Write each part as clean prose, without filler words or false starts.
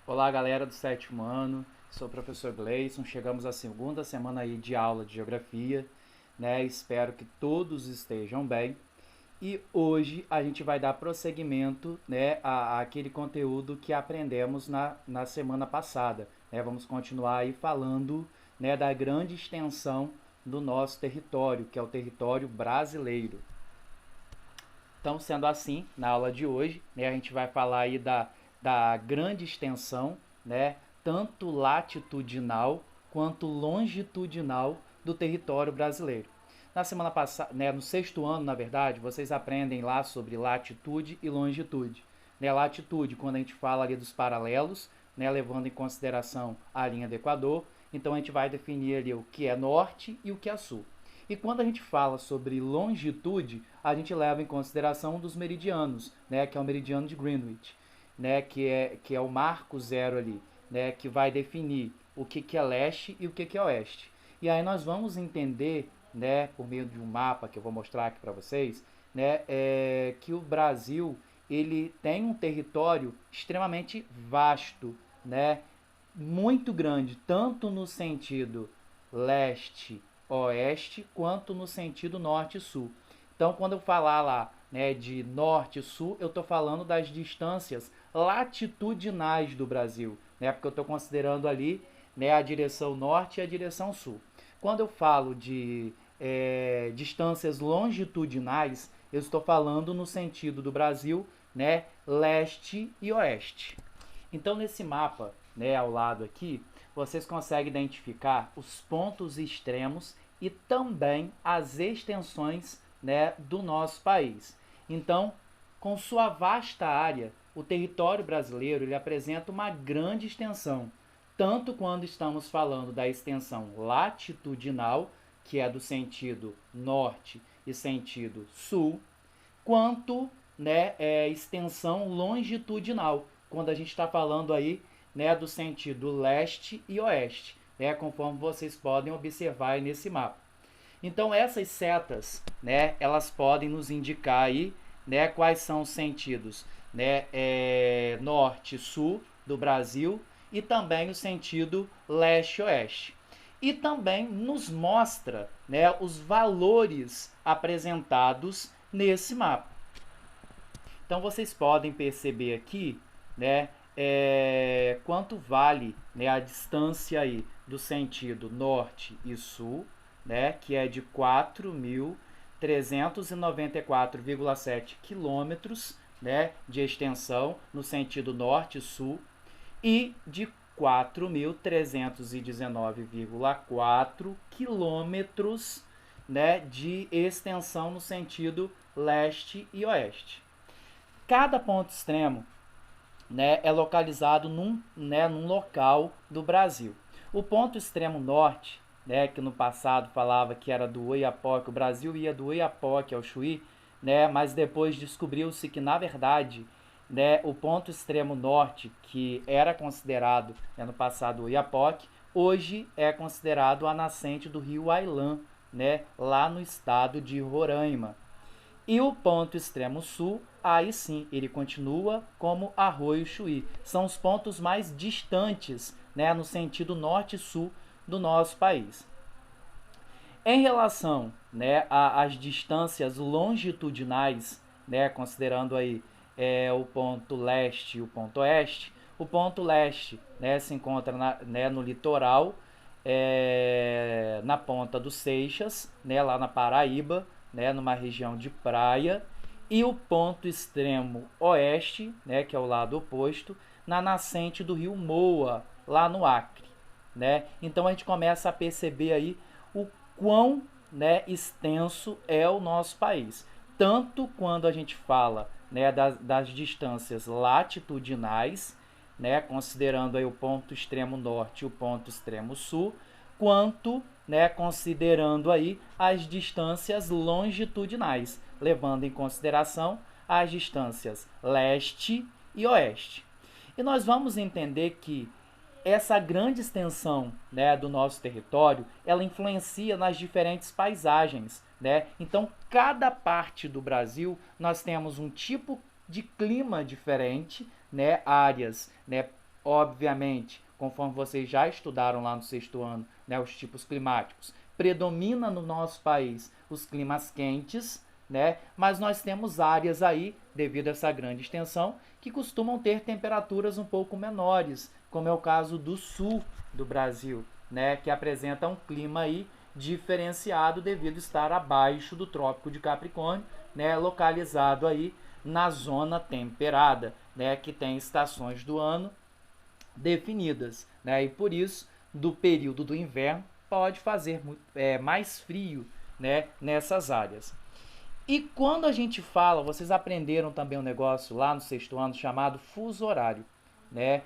Olá, galera do sétimo ano. Sou o professor Gleison. Chegamos à segunda semana aí de aula de geografia, né? Espero que todos estejam bem. E hoje a gente vai dar prosseguimento, né, àquele conteúdo que aprendemos na semana passada, né? Vamos continuar aí falando, né, da grande extensão do nosso território, que é o território brasileiro. Então, sendo assim, na aula de hoje, né, a gente vai falar aí da grande extensão, né, tanto latitudinal quanto longitudinal do território brasileiro. Na semana passada, né, no sexto ano, na verdade, vocês aprendem lá sobre latitude e longitude. Né, latitude, quando a gente fala ali dos paralelos, né, levando em consideração a linha do Equador, então a gente vai definir ali o que é norte e o que é sul. E quando a gente fala sobre longitude, a gente leva em consideração um dos meridianos, né, que é o meridiano de Greenwich, né, que é o marco zero ali, né, que vai definir o que é leste e o que é oeste. E aí nós vamos entender, né, por meio de um mapa que eu vou mostrar aqui para vocês, né, que o Brasil ele tem um território extremamente vasto, né, muito grande, tanto no sentido leste-oeste, quanto no sentido norte-sul. Então, quando eu falar lá, né, de norte e sul, eu estou falando das distâncias latitudinais do Brasil, né, porque eu estou considerando ali, né, a direção norte e a direção sul. Quando eu falo de distâncias longitudinais, eu estou falando no sentido do Brasil, né, leste e oeste. Então, nesse mapa, né, ao lado aqui, vocês conseguem identificar os pontos extremos e também as extensões, né, do nosso país. Então, com sua vasta área, o território brasileiro ele apresenta uma grande extensão, tanto quando estamos falando da extensão latitudinal, que é do sentido norte e sentido sul, quanto, né, extensão longitudinal, quando a gente está falando aí, né, do sentido leste e oeste, né, conforme vocês podem observar nesse mapa. Então essas setas, né, elas podem nos indicar aí, né, quais são os sentidos, né, norte e sul do Brasil e também o sentido leste-oeste. E também nos mostra, né, os valores apresentados nesse mapa. Então vocês podem perceber aqui, né, quanto vale, né, a distância aí do sentido norte e sul, né, que é de 4.394,7 quilômetros, né, de extensão no sentido norte e sul, e de 4.319,4 quilômetros, né, de extensão no sentido leste e oeste. Cada ponto extremo, né, é localizado num local do Brasil. O ponto extremo norte, né, que no passado falava que era do Oiapoque, o Brasil ia do Oiapoque ao Chuí, né, mas depois descobriu-se que, na verdade, né, o ponto extremo norte, que era considerado, né, no passado o Oiapoque, hoje é considerado a nascente do rio Ailã, né, lá no estado de Roraima. E o ponto extremo sul, aí sim, ele continua como Arroio Chuí. São os pontos mais distantes, né, no sentido norte-sul do nosso país. Em relação, né, às distâncias longitudinais, né, considerando aí o ponto leste e o ponto leste, né, se encontra né, no litoral, na ponta do Seixas, né, lá na Paraíba, né, numa região de praia, e o ponto extremo oeste, né, que é o lado oposto, na nascente do rio Moa, lá no Acre. Né? Então a gente começa a perceber aí o quão, né, extenso é o nosso país. Tanto quando a gente fala, né, das distâncias latitudinais, né, considerando aí o ponto extremo norte e o ponto extremo sul, quanto, né, considerando aí as distâncias longitudinais, levando em consideração as distâncias leste e oeste. E nós vamos entender que essa grande extensão, né, do nosso território, ela influencia nas diferentes paisagens, né? Então, cada parte do Brasil nós temos um tipo de clima diferente, né? Áreas, né, obviamente, conforme vocês já estudaram lá no sexto ano, né, os tipos climáticos, predomina no nosso país os climas quentes, né, mas nós temos áreas aí, devido a essa grande extensão, que costumam ter temperaturas um pouco menores, como é o caso do sul do Brasil, né, que apresenta um clima aí diferenciado devido a estar abaixo do Trópico de Capricórnio, né, localizado aí na zona temperada, né, que tem estações do ano definidas, né, e por isso, do período do inverno, pode fazer mais frio, né, nessas áreas. E quando a gente fala, vocês aprenderam também um negócio lá no sexto ano chamado fuso horário, né?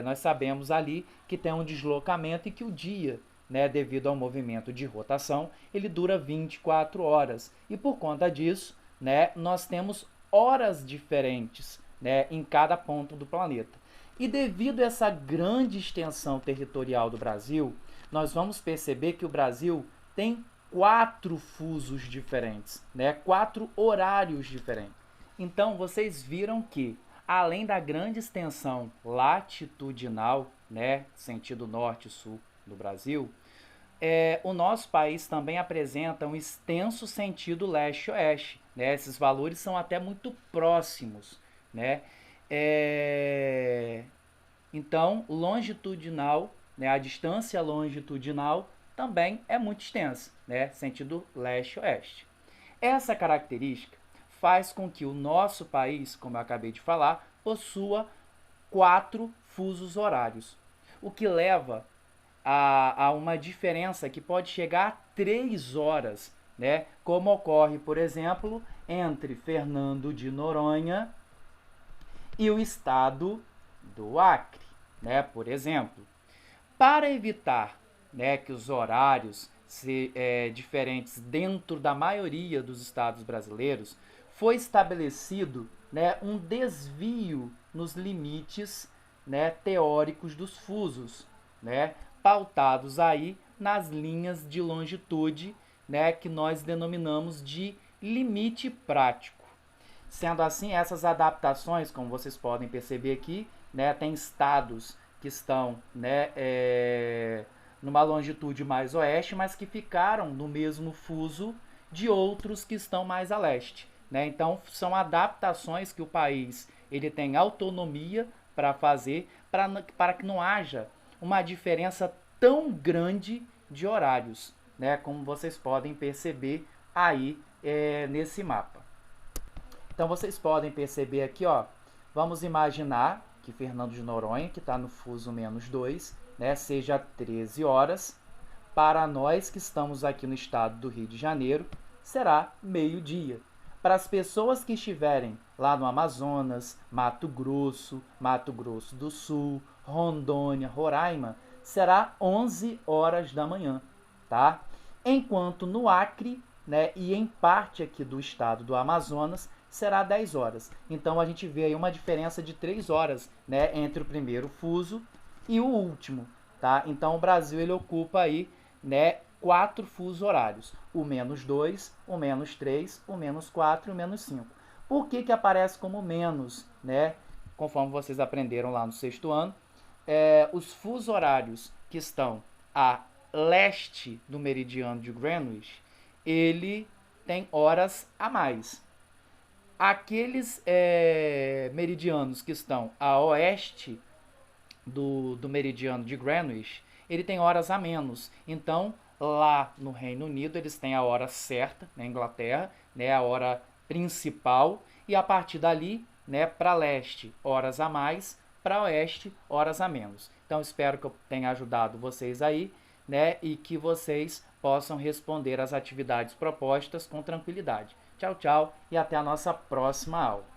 Nós sabemos ali que tem um deslocamento e que o dia, né, devido ao movimento de rotação, ele dura 24 horas. E por conta disso, né, nós temos horas diferentes, né, em cada ponto do planeta. E devido a essa grande extensão territorial do Brasil, nós vamos perceber que o Brasil tem 4 fusos diferentes, né? 4 horários diferentes. Então, vocês viram que, além da grande extensão latitudinal, né, sentido norte e sul do Brasil, o nosso país também apresenta um extenso sentido leste-oeste, né? Esses valores são até muito próximos, né? Então, longitudinal, né, a distância longitudinal também é muito extensa, né, sentido leste-oeste. Essa característica faz com que o nosso país, como eu acabei de falar, possua 4 fusos horários, o que leva a uma diferença que pode chegar a 3 horas, né, como ocorre, por exemplo, entre Fernando de Noronha e o estado do Acre, né, por exemplo. Para evitar, né, que os horários diferentes dentro da maioria dos estados brasileiros, foi estabelecido, né, um desvio nos limites, né, teóricos dos fusos, né, pautados aí nas linhas de longitude, né, que nós denominamos de limite prático. Sendo assim, essas adaptações, como vocês podem perceber aqui, né, tem estados que estão, né, numa longitude mais oeste, mas que ficaram no mesmo fuso de outros que estão mais a leste, né? Então, são adaptações que o país ele tem autonomia para fazer, para que não haja uma diferença tão grande de horários, né? Como vocês podem perceber aí nesse mapa. Então, vocês podem perceber aqui, ó, vamos imaginar que Fernando de Noronha, que está no fuso -2, né, seja 13 horas. Para nós que estamos aqui no estado do Rio de Janeiro, será meio-dia. Para as pessoas que estiverem lá no Amazonas, Mato Grosso do Sul, Rondônia, Roraima, será 11 horas da manhã, tá? Enquanto no Acre, né, e em parte aqui do estado do Amazonas, será 10 horas. Então, a gente vê aí uma diferença de 3 horas, né, entre o primeiro fuso e o último, tá? Então, o Brasil ele ocupa aí, né, 4 fusos horários. O -2, o -3, o -4 e o -5. Por que que aparece como menos, né? Conforme vocês aprenderam lá no sexto ano, os fusos horários que estão a leste do meridiano de Greenwich, ele tem horas a mais. Aqueles meridianos que estão a oeste do meridiano de Greenwich, ele tem horas a menos. Então, lá no Reino Unido, eles têm a hora certa, na Inglaterra, né, a hora principal, e a partir dali, né, para leste, horas a mais, para oeste, horas a menos. Então, espero que eu tenha ajudado vocês aí, né, e que vocês possam responder às atividades propostas com tranquilidade. Tchau, tchau e até a nossa próxima aula.